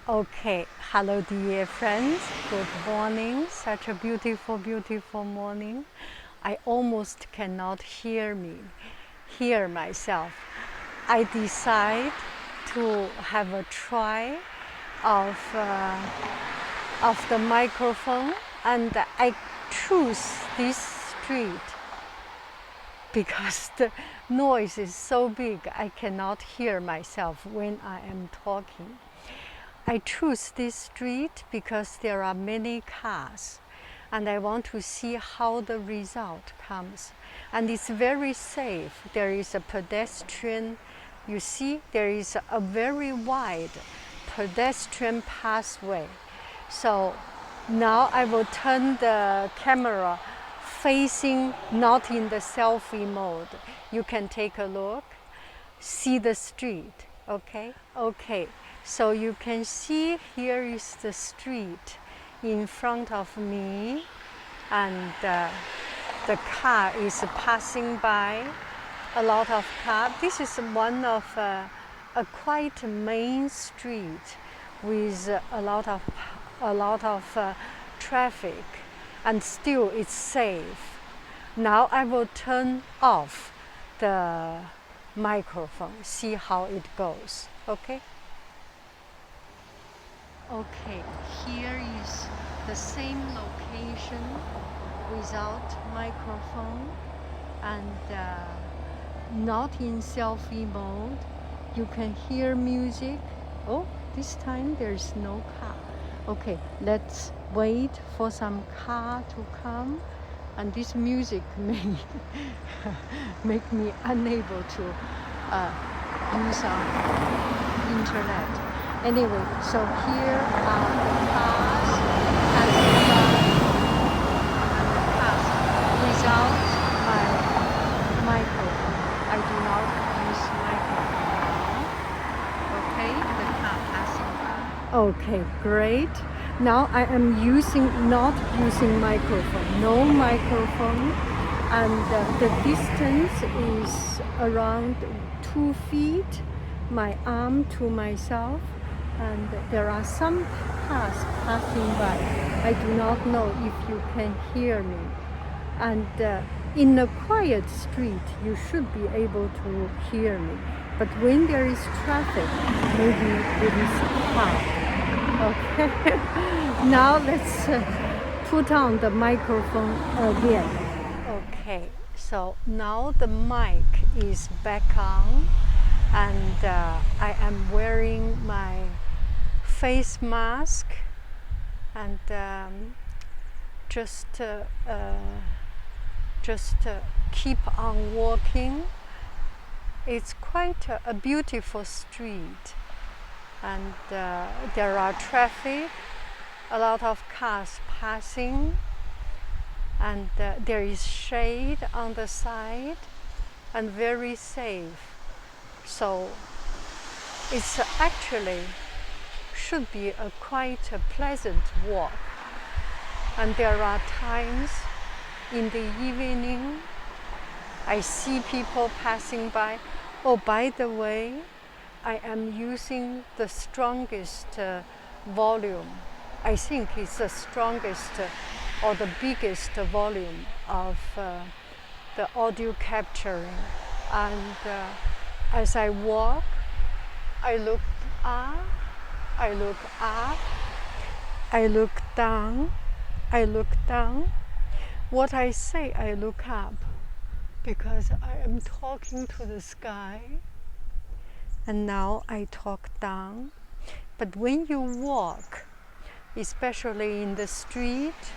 Okay, hello dear friends. Good morning. Such a beautiful, beautiful morning. I almost cannot hear myself. I decide to have a try of the microphone, and I choose this street because the noise is so big I cannot hear myself when I am talking. I choose this street because there are many cars and I want to see how the result comes. And it's very safe. There is a pedestrian. You see, there is a very wide pedestrian pathway. So now I will turn the camera facing not in the selfie mode. You can take a look, see the street, okay? Okay, so you can see here is the street in front of me, and the car is passing by, a lot of cars. This is one of a quite main street with a lot of traffic, and still it's safe. Now I will turn off the microphone, see how it goes, okay? Okay, here is the same location without microphone and not in selfie mode. You can hear music. Oh, this time there's no car. Okay, let's wait for some car to come, and this music may make me unable to use internet. Anyway, so here are the cars and the cars without my microphone. I do not use microphone now. Okay, the car passing by. Okay, great. Now I am not using microphone, no microphone, and the distance is around 2 feet, my arm to myself, and there are some cars passing by. I do not know if you can hear me. And in a quiet street, you should be able to hear me. But when there is traffic, maybe it is hard. Okay, now let's put on the microphone again. Okay, so now the mic is back on, and I am wearing my face mask, and just keep on walking. It's quite a beautiful street, and there are traffic, a lot of cars passing, and there is shade on the side and very safe. So it's actually should be quite a pleasant walk. And there are times in the evening I see people passing by. Oh, by the way, I am using the strongest volume. I think it's the strongest or the biggest volume of the audio capturing. And as I walk, I look up, I look up, I look down, I look down. What I say, I look up, because I am talking to the sky, and now I talk down. But when you walk, especially in the street,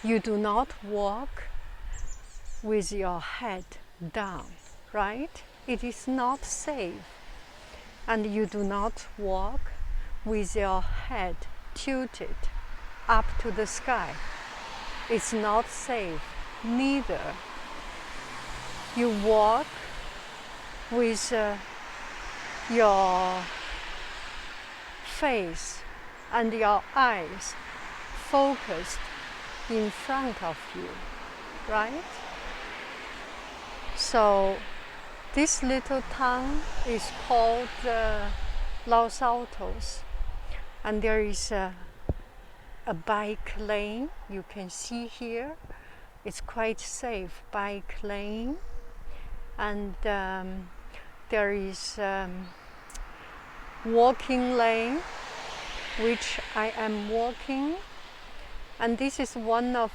you do not walk with your head down, right? It is not safe. And you do not walk with your head tilted up to the sky. It's not safe. Neither. You walk with your face and your eyes focused in front of you, right? So this little town is called Los Altos, and there is a bike lane you can see here. It's quite safe bike lane, and there is walking lane which I am walking, and this is one of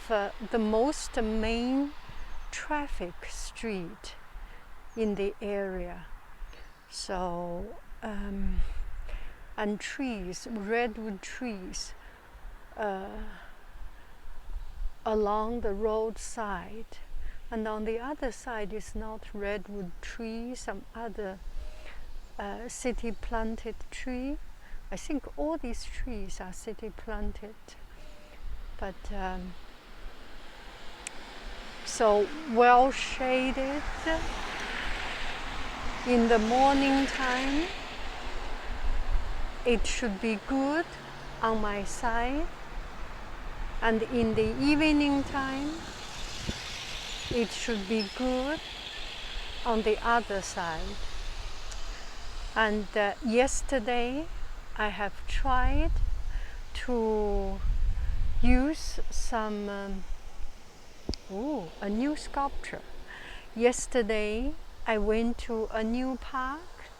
the most main traffic street in the area. So and trees, redwood trees along the roadside, and on the other side is not redwood tree, some other city planted tree. I think all these trees are city planted, but so well shaded in the morning time. It should be good on my side, and in the evening time it should be good on the other side. And yesterday I have tried to use some a new sculpture. Yesterday I went to a new park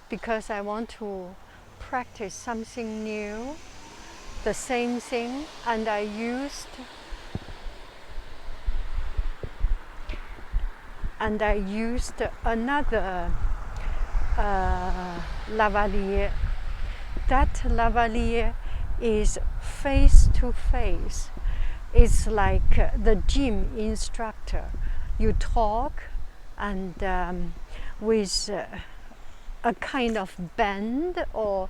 because I want to practice something new, the same thing, and I used another lavalier. That lavalier is face to face. It's like the gym instructor. You talk and with a kind of band or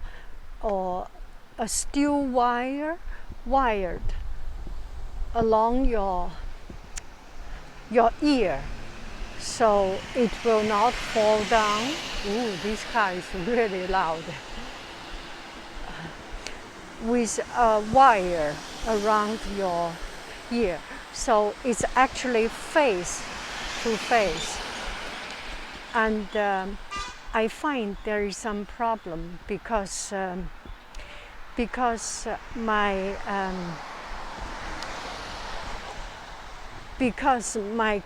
a steel wire wired along your ear, so it will not fall down. Ooh, this car is really loud. With a wire around your ear, so it's actually face to face. And I find there is some problem because my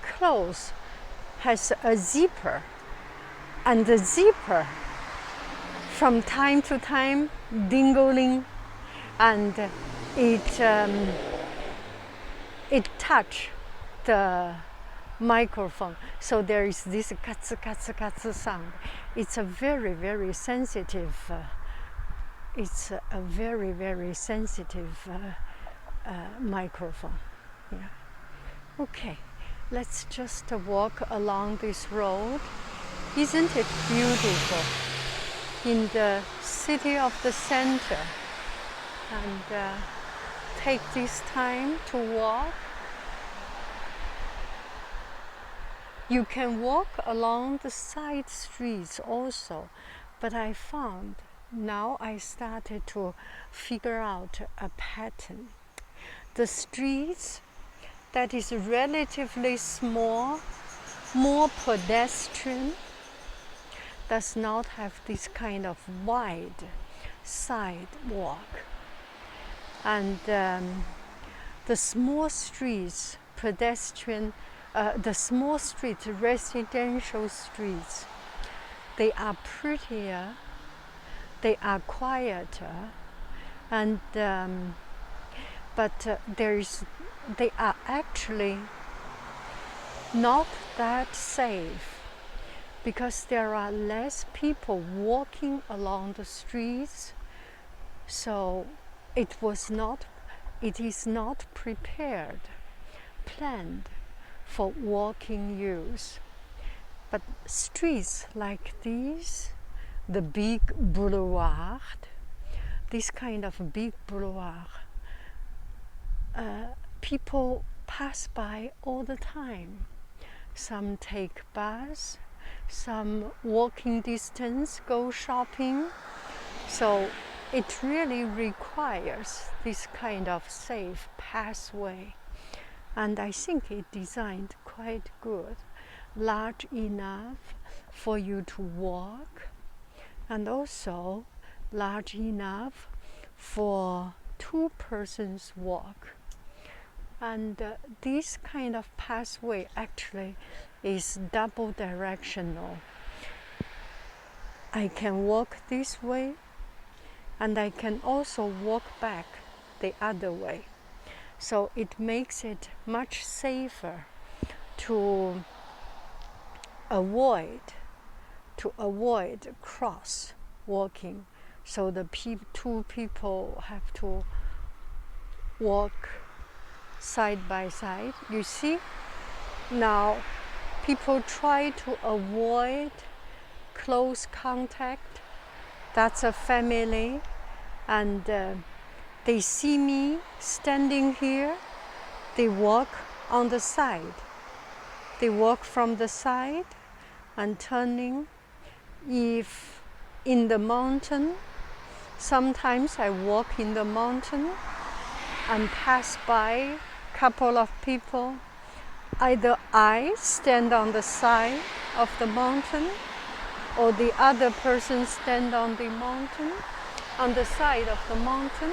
clothes has a zipper, and the zipper from time to time dingling, and it touch the microphone, so there is this katsu katsu katsu sound. It's a very, very sensitive microphone. Yeah. Okay, let's just walk along this road. Isn't it beautiful in the city of the center? And take this time to walk. You can walk along the side streets also, but I found now I started to figure out a pattern. The streets that is relatively small, more pedestrian, does not have this kind of wide sidewalk. And the small streets, pedestrian, the small streets, residential streets, they are prettier, they are quieter, and but they are actually not that safe because there are less people walking along the streets, so it is not planned for walking use. But streets like these, the big boulevard, this kind of big boulevard, people pass by all the time. Some take bus, some walking distance, go shopping. So it really requires this kind of safe pathway. And I think it designed quite good, large enough for you to walk, and also large enough for 2 persons walk. And this kind of pathway actually is double directional. I can walk this way, and I can also walk back the other way. So it makes it much safer to avoid cross walking. So the 2 people have to walk side by side. You see, now people try to avoid close contact. That's a family, and they see me standing here, they walk on the side. They walk from the side and turning. If in the mountain, sometimes I walk in the mountain and pass by a couple of people. Either I stand on the side of the mountain, or the other person stand on the mountain, on the side of the mountain.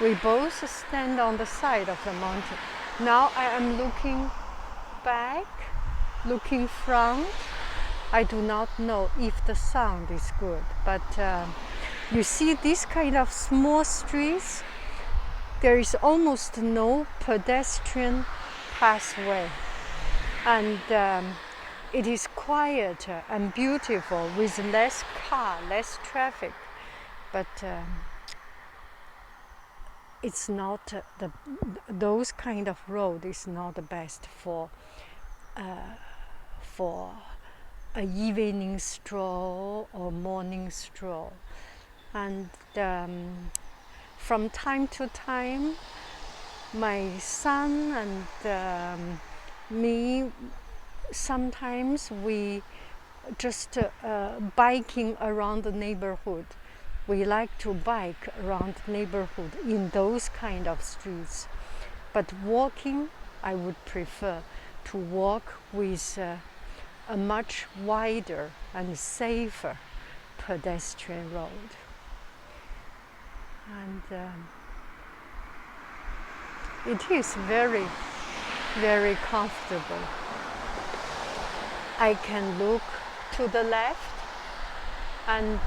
We both stand on the side of the mountain. Now I am looking back, looking front. I do not know if the sound is good, but you see this kind of small streets, there is almost no pedestrian pathway, and it is quieter and beautiful with less car, less traffic, but it's not those kind of road is not the best for an evening stroll or morning stroll. And from time to time, my son and me, sometimes we just biking around the neighborhood. We like to bike around the neighborhood in those kind of streets. But walking, I would prefer to walk with a much wider and safer pedestrian road. And it is very, very comfortable. I can look to the left, and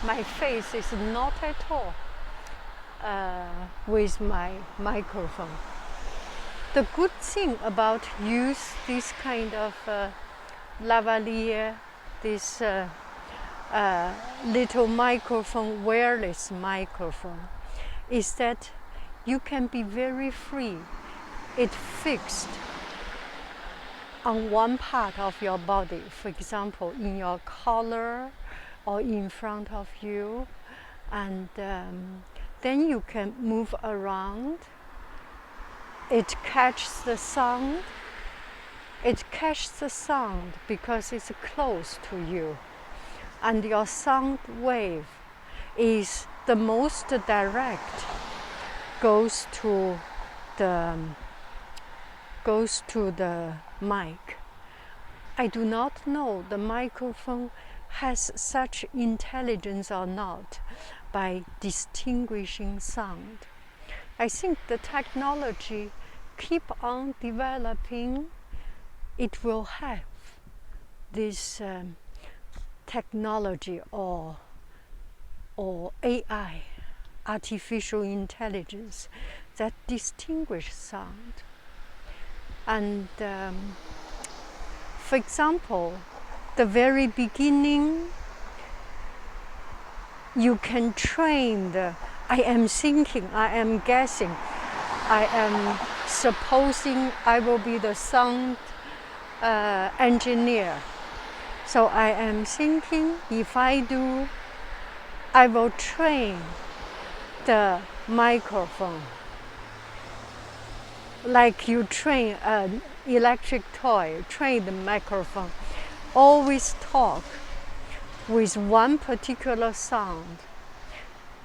my face is not at all with my microphone. The good thing about use this kind of lavalier, this little microphone, wireless microphone, is that you can be very free. It's fixed on one part of your body, for example, in your collar or in front of you, and then you can move around. It catches the sound. It catches the sound because it's close to you, and your sound wave is the most direct, goes to the mic. I do not know the microphone has such intelligence or not by distinguishing sound. I think the technology keep on developing. It will have this technology or AI, artificial intelligence, that distinguish sound. And for example, the very beginning, you can train I am thinking, I am guessing, I am supposing I will be the sound engineer. So I am thinking, if I do, I will train the microphone like you train an electric toy, train the microphone. Always talk with one particular sound,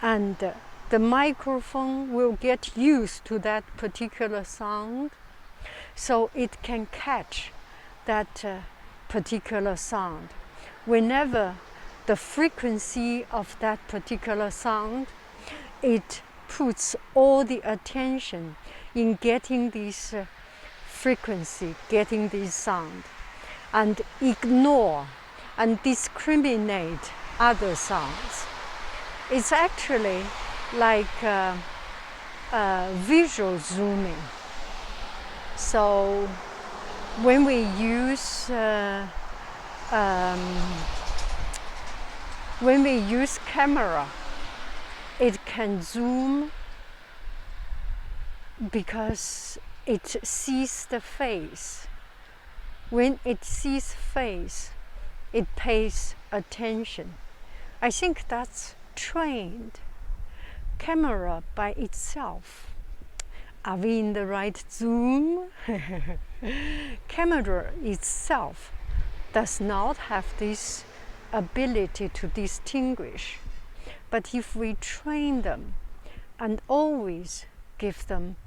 and the microphone will get used to that particular sound, so it can catch that particular sound. Whenever the frequency of that particular sound, it puts all the attention in getting this frequency, getting this sound, and ignore and discriminate other sounds. It's actually like visual zooming. So when we use camera, it can zoom because it sees the face. When it sees face, it pays attention. I think that's trained. Camera by itself. Are we in the right zoom? Camera itself does not have this ability to distinguish. But if we train them and always give them,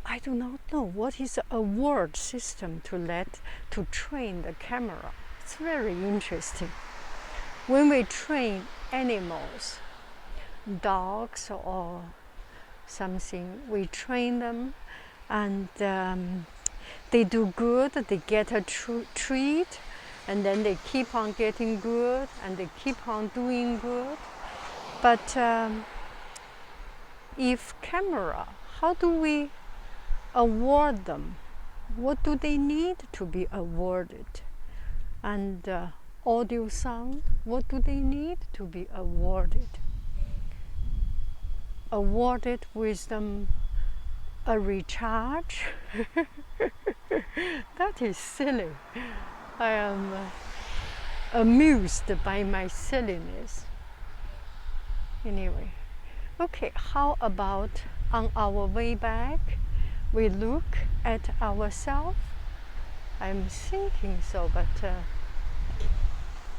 I do not know what is a word system to train the camera. It's very interesting. When we train animals, dogs or something, we train them and they do good, they get a treat, and then they keep on getting good and they keep on doing good. But if camera, how do we award them? What do they need to be awarded? And audio sound, what do they need to be awarded? Awarded with them a recharge? That is silly. I am amused by my silliness. Anyway, okay, how about on our way back, we look at ourselves? I'm thinking so, but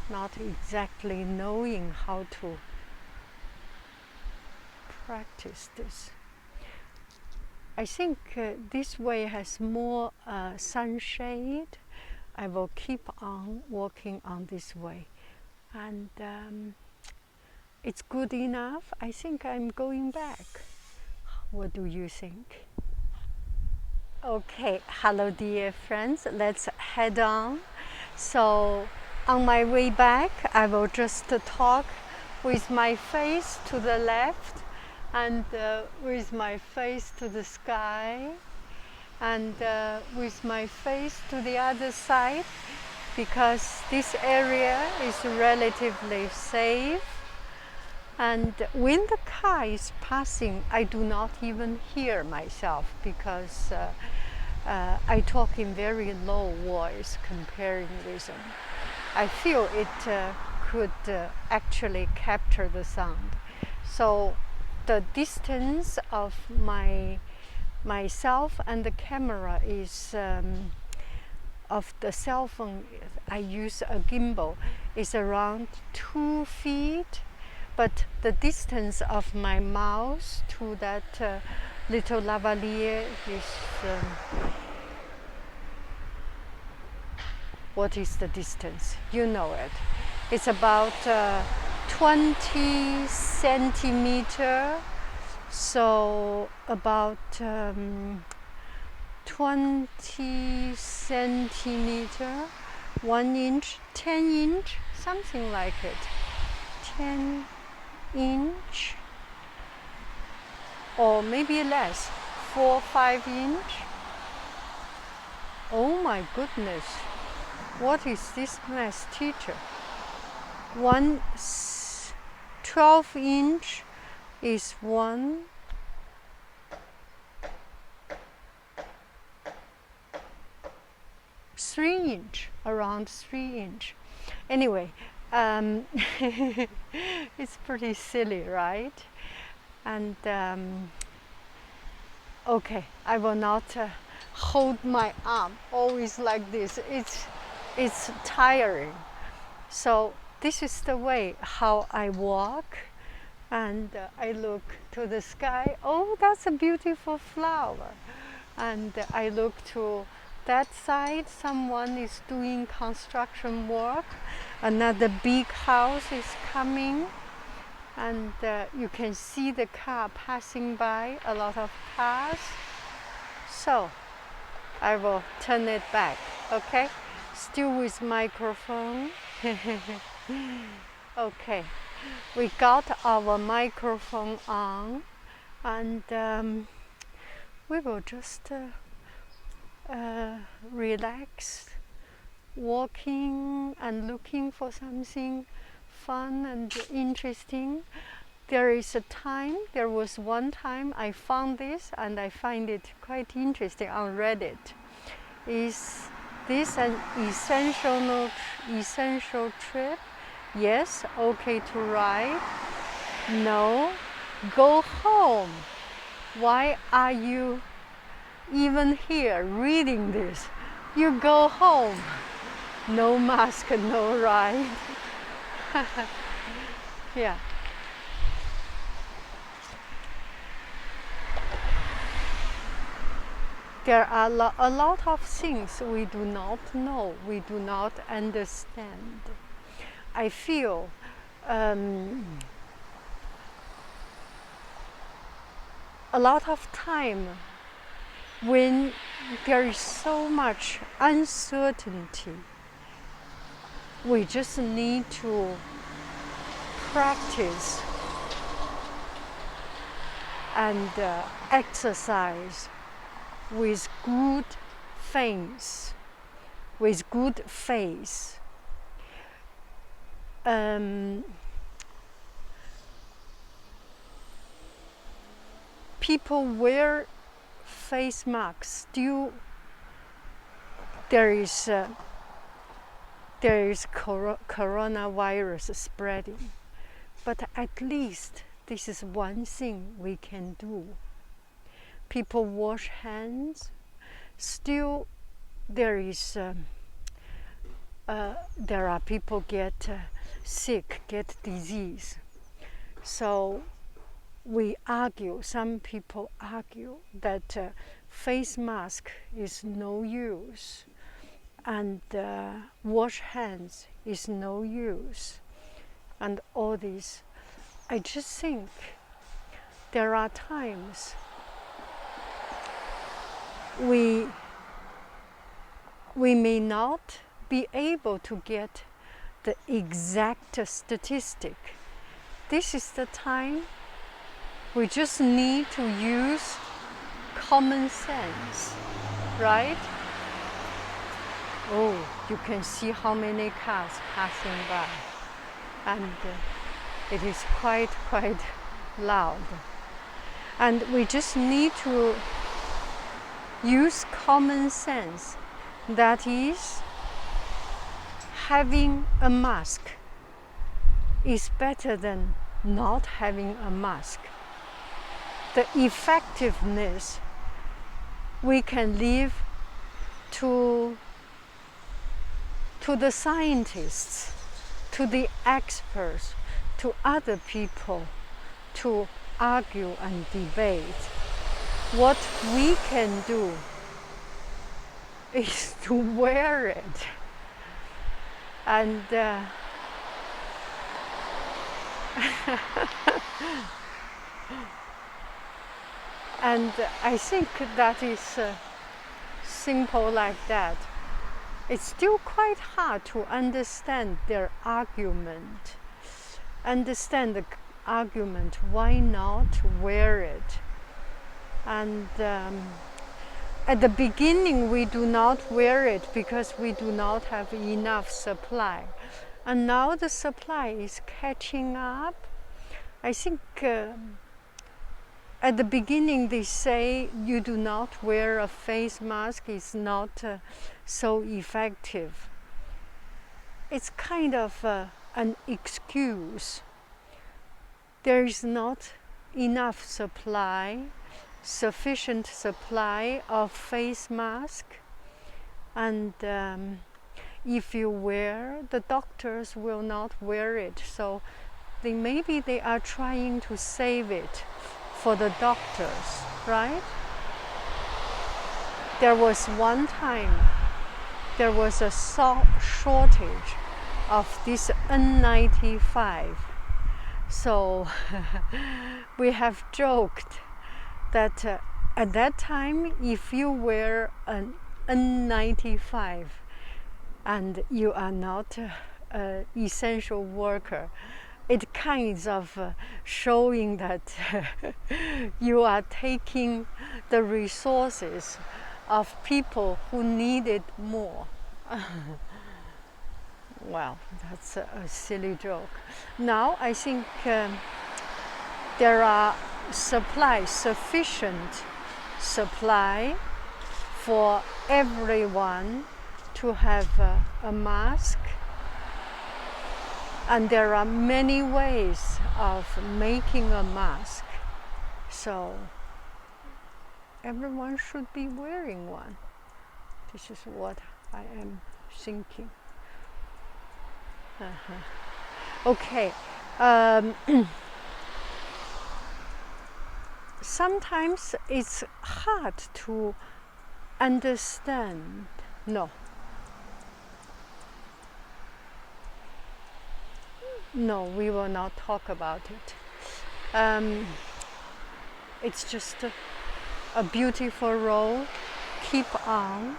not exactly knowing how to practice this. I think this way has more sunshade. I will keep on walking on this way, and it's good enough. I think I'm going back. What do you think? Okay, hello dear friends, let's head on. So on my way back, I will just talk with my face to the left and with my face to the sky, and with my face to the other side, because this area is relatively safe. And when the car is passing, I do not even hear myself, because I talk in very low voice comparing with them. I feel it could actually capture the sound. So the distance of myself and the camera is of the cell phone. I use a gimbal, is around 2 feet, but the distance of my mouse to that little lavalier is what is the distance? You know it. It's about 20 centimeter, so about 20 centimeter, 1 inch, 10 inch, something like it. 10 inch, or maybe less, 4 or 5 inch. Oh my goodness, what is this math teacher? 12 inch is 1. Three inch, around 3 inch. Anyway, it's pretty silly, right? And okay, I will not hold my arm always like this. It's tiring. So this is the way how I walk, and I look to the sky. Oh, that's a beautiful flower. And I look to that side, someone is doing construction work, Another big house is coming, and you can see the car passing by, a lot of cars. So I will turn it back, okay? Still with microphone. Okay, we got our microphone on, and we will just relax, walking and looking for something fun and interesting. There was one time I found this, and I find it quite interesting on Reddit. Is this an essential trip? Yes, okay to ride. No, go home. Why are you even here reading this? You go home. No mask, no ride. Yeah. There are a lot of things we do not know, we do not understand. I feel a lot of time when there is so much uncertainty, we just need to practice and exercise with good faith, people wear face masks. Still, there is coronavirus spreading, but at least this is one thing we can do. People wash hands. Still, there are people get sick, get disease. So some people argue that face mask is no use, and wash hands is no use, and all this. I just think there are times we may not be able to get the exact statistic. This is the time we just need to use common sense, right? Oh, you can see how many cars passing by, and it is quite loud. And we just need to use common sense. That is, having a mask is better than not having a mask. The effectiveness we can leave to the scientists, to the experts, to other people to argue and debate. What we can do is to wear it. And and I think that is simple like that. It's still quite hard to understand their argument. Understand the argument, why not wear it? And at the beginning we do not wear it because we do not have enough supply. And now the supply is catching up. I think at the beginning they say you do not wear a face mask is not so effective. It's kind of an excuse. There is not enough sufficient supply of face mask, and if you wear, the doctors will not wear it, so maybe they are trying to save it for the doctors, right? There was one time there was a shortage of this N95. So we have joked that at that time, if you wear an N95 and you are not an essential worker, it kinds of showing that you are taking the resources of people who need it more. Well, that's a silly joke. Now I think there are sufficient supply for everyone to have a mask, and there are many ways of making a mask, so everyone should be wearing one. This is what I am thinking. Okay. Sometimes it's hard to understand. No, we will not talk about it. It's just a beautiful road. Keep on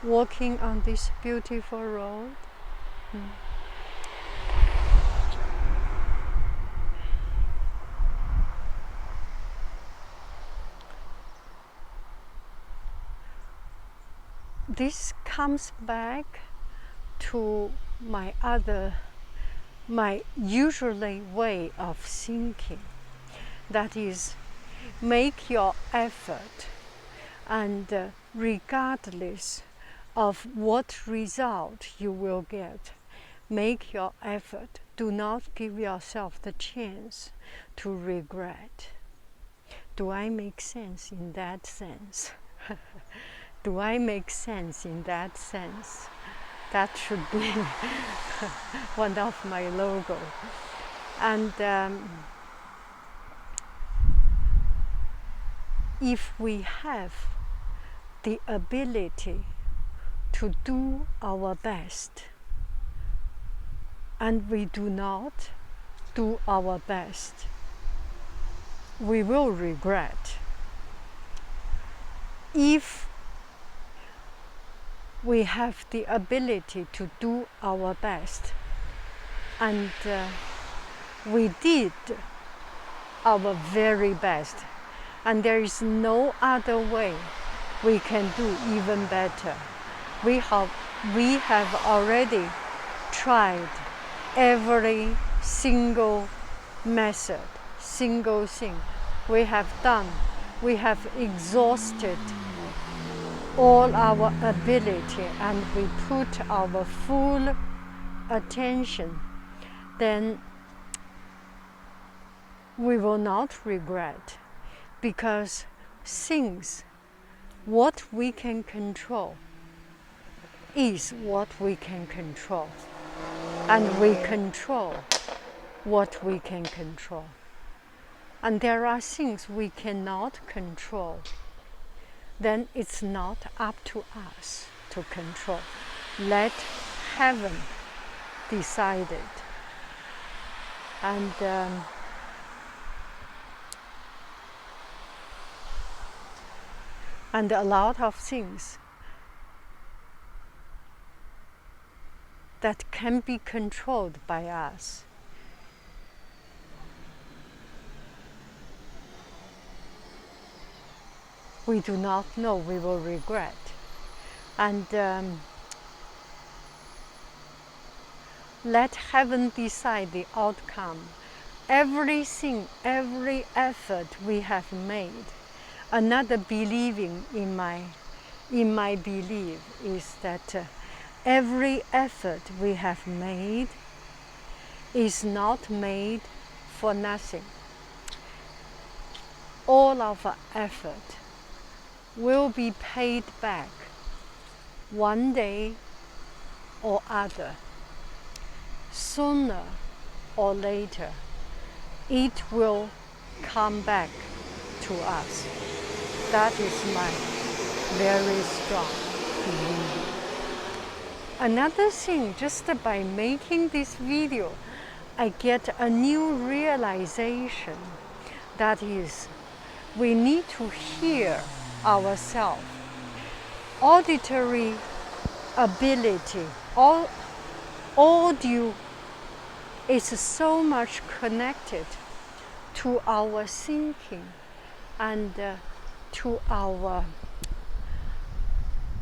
walking on this beautiful road. This comes back to my usually way of thinking. That is, make your effort, and regardless of what result you will get, make your effort. Do not give yourself the chance to regret. Do I make sense in that sense? Do I make sense in that sense? That should be one of my logo. And if we have the ability to do our best, and we do not do our best, we will regret. If we have the ability to do our best, and we did our very best, and there is no other way we can do even better. We have already tried every single method, single thing we have done. We have exhausted all our ability, and we put our full attention. Then we will not regret, because things, what we can control, is what we can control, and we control what we can control. And there are things we cannot control, then it's not up to us to control. Let heaven decide it. And a lot of things that can be controlled by us, we do not know, we will regret. And let heaven decide the outcome. Everything, every effort we have made, another believing in my belief is that every effort we have made is not made for nothing. All of our effort will be paid back one day or other. Sooner or later, it will come back to us. That is my very strong belief. another thing, just by making this video, I get a new realization. That is, we need to hear ourselves. Auditory ability, audio is so much connected to our thinking and to our,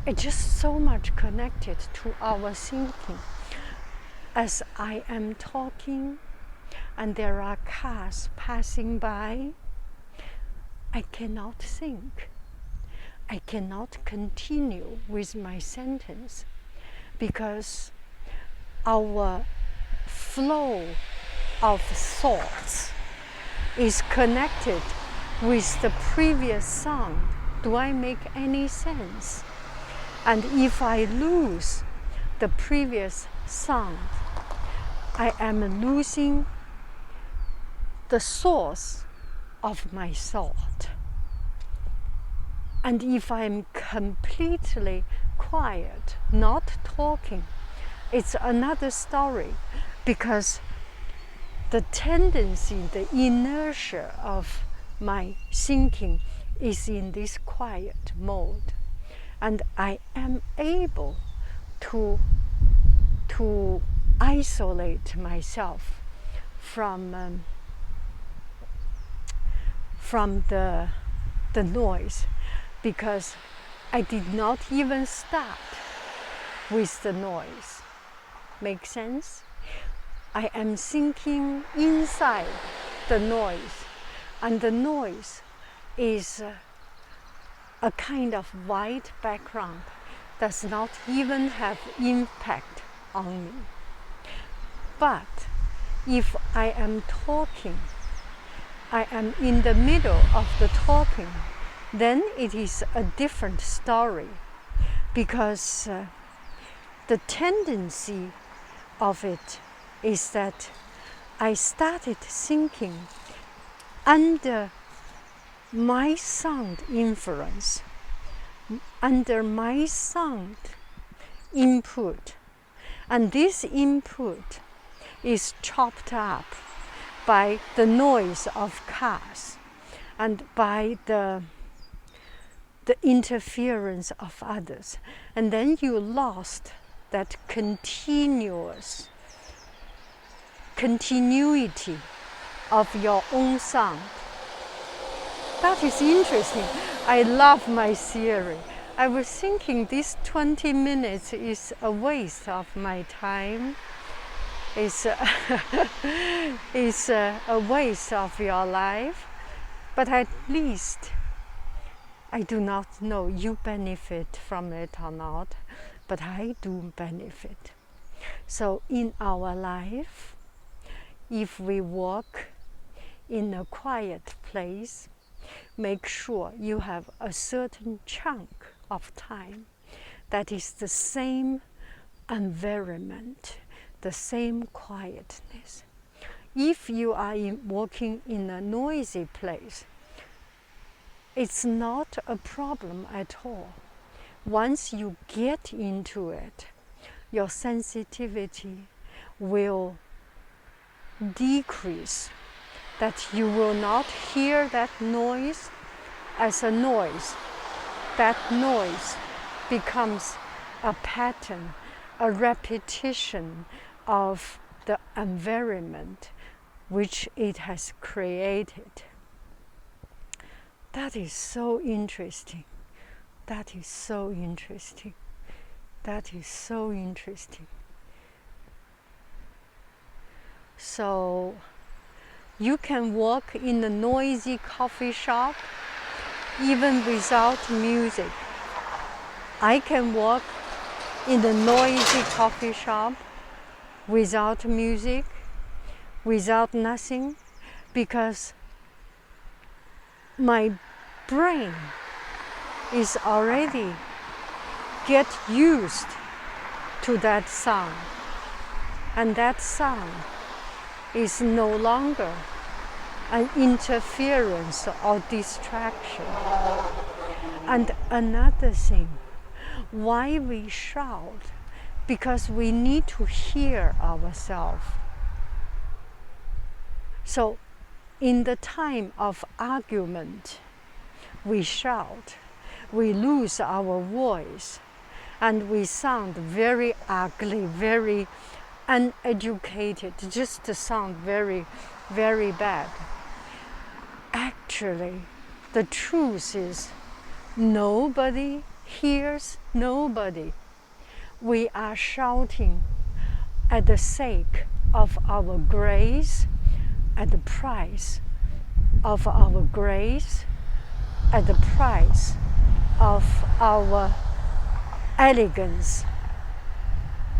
it's just so much connected to our thinking. As I am talking and there are cars passing by, I cannot think. I cannot continue with my sentence because our flow of thoughts is connected with the previous sound. Do I make any sense? And if I lose the previous sound, I am losing the source of my thought. And if I'm completely quiet, not talking, it's another story, because the tendency, the inertia of my thinking is in this quiet mode. And I am able to isolate myself from the noise, because I did not even start with the noise. Make sense? I am thinking inside the noise, and the noise is a kind of white background, does not even have impact on me. But if I am talking, I am in the middle of the talking, then it is a different story, because the tendency of it is that I started thinking under my sound influence, under my sound input, and this input is chopped up by the noise of cars and by the interference of others, and then you lost that continuity of your own sound. That is interesting. I love my theory. I was thinking this 20 minutes is a waste of my time. It's a waste of your life. But at least, I do not know you benefit from it or not, but I do benefit. So in our life, if we walk in a quiet place, make sure you have a certain chunk of time that is the same environment, the same quietness. If you are walking in a noisy place, it's not a problem at all. Once you get into it, your sensitivity will decrease, that you will not hear that noise as a noise. That noise becomes a pattern, a repetition of the environment which it has created. That is so interesting. That is so interesting. That is so interesting. So you can walk in a noisy coffee shop even without music. I can walk in a noisy coffee shop without music, without nothing, because my brain is already get used to that sound, and that sound is no longer an interference or distraction. And another thing, why we shout? because we need to hear ourselves. So in the time of argument, we shout, we lose our voice, and we sound very ugly, very uneducated, just to sound very, very bad. Actually, the truth is nobody hears nobody. We are shouting at the sake of our grace, at the price of our grace, at the price of our elegance,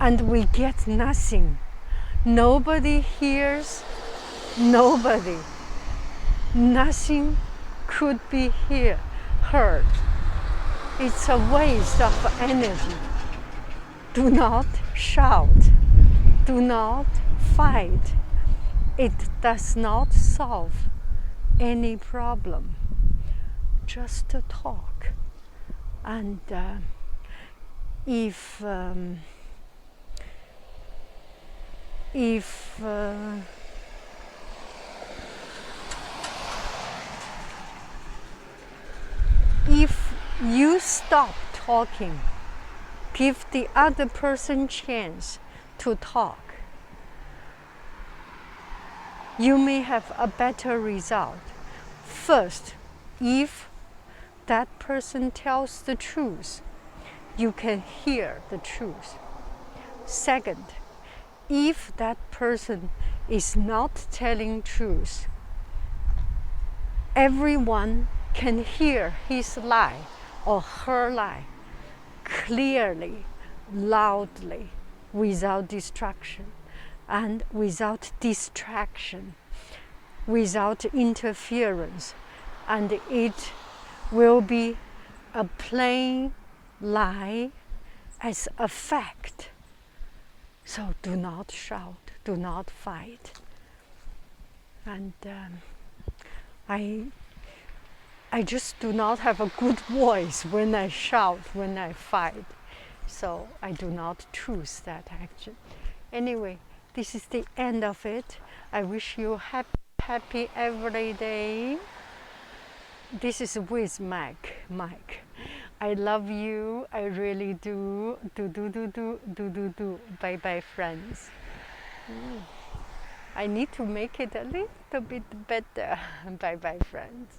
and we get nothing. Nobody hears nobody. Nothing could be heard. It's a waste of energy. Do not shout. Do not fight. It does not solve any problem. Just to talk. And if you stop talking, give the other person chance to talk, you may have a better result. First, if that person tells the truth, you can hear the truth. Second, if that person is not telling truth, everyone can hear his lie or her lie clearly, loudly, without distraction and without distraction, without interference, and it will be a plain lie as a fact. So do not shout, do not fight. And I just do not have a good voice when I shout, when I fight. So I do not choose that action. Anyway, this is the end of it. I wish you happy every day. This is with Mike. I love you. I really do. Do. Bye bye, friends. I need to make it a little bit better. Bye bye, friends.